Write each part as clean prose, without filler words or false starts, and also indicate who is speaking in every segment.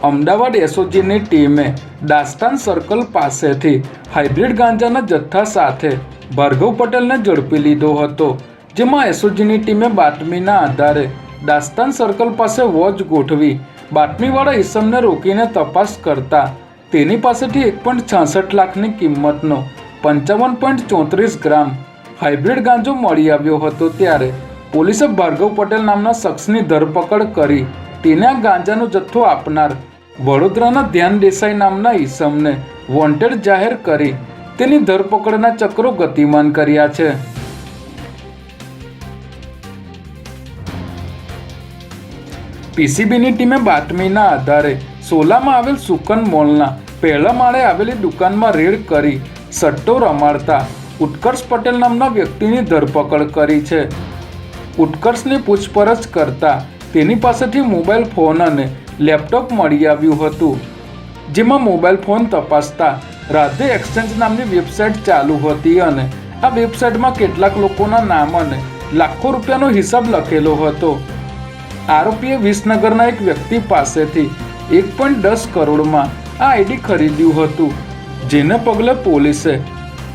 Speaker 1: અમદાવાદ એસઓજીની ટીમે દાસ્તાન સર્કલ પાસેથી હાઇબ્રિડ ગાંજાના જથ્થા સાથે ભાર્ગવ પટેલને ઝડપી લીધો હતો, જેમાં એસઓજીની ટીમે બાતમીના આધારે દાસ્તાન સર્કલ પાસે વોચ ગોઠવી બાતમીવાળા ઈસમને રોકીને તપાસ કરતા તેની પાસેથી 1.66 લાખની કિંમતનો 55.34 ગ્રામ હાઇબ્રિડ ગાંજો મળી આવ્યો હતો। ત્યારે પોલીસે ભાર્ગવ પટેલ નામના શખ્સની ધરપકડ કરી તેને આ ગાંજાનો જથ્થો આપનાર વડોદરાના ધ્યાન દેસાઈ નામના ઈસમને વોન્ટેડ જાહેર કરી તેની ધરપકડના ચક્રો ગતિમાન કર્યા છે। પીસીબીની ટીમે બાતમીના આધારે સોલામાં આવેલ સુકન મોલના પહેલા માળે આવેલી દુકાનમાં રેડ કરી સટ્ટો રમાડતા ઉત્કર્ષ પટેલ નામના વ્યક્તિની ધરપકડ કરી છે। ઉત્કર્ષની પૂછપરછ કરતા તેની પાસેથી મોબાઈલ ફોન અને લેપટોપ મળી આવ્યું હતું, જેમાં મોબાઈલ ફોન તપાસતા રાધે એક્સચેન્જ નામની વેબસાઇટ ચાલુ હતી અને આ વેબસાઇટમાં કેટલાક લોકોના નામ અને લાખો રૂપિયાનો હિસાબ લખેલો હતો। આરોપીએ વિસનગરના એક વ્યક્તિ પાસેથી 1.10 કરોડમાં આ આઈડી ખરીદ્યું હતું, જેને પગલે પોલીસે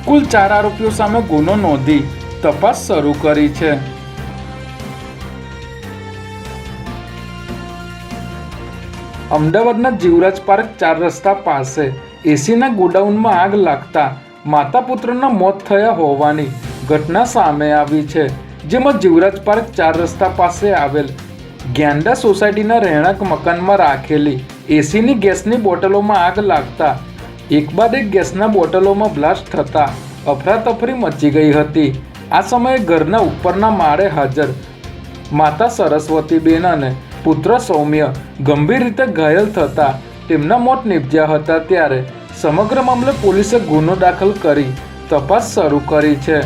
Speaker 1: કુલ 4 આરોપીઓ સામે ગુનો નોંધી તપાસ શરૂ કરી છે। અમદાવાદના જીવરાજ પાર્ક 4 રસ્તા પાસે એસીના ગોડાઉનમાં આગ લાગતા માતા પુત્રના મોત થયા હોવાની ઘટના સામે આવી છે, જેમાં જીવરાજ પાર્ક 4 રસ્તા પાસે આવેલ ગ્યાંડા સોસાયટીના રહેણાંક મકાનમાં રાખેલી એસીની ગેસની બોટલોમાં આગ લાગતા એક બાદ એક ગેસના બોટલોમાં બ્લાસ્ટ થતાં અફરાતફરી મચી ગઈ હતી। આ સમયે ઘરના ઉપરના માળે હાજર માતા સરસ્વતીબેન અને પુત્ર સૌમ્ય ગંભીર રીતે ઘાયલ થતાં તેમના મોત નીપજ્યા હતા। ત્યારે સમગ્ર મામલે પોલીસે ગુનો દાખલ કરી તપાસ શરૂ કરી છે।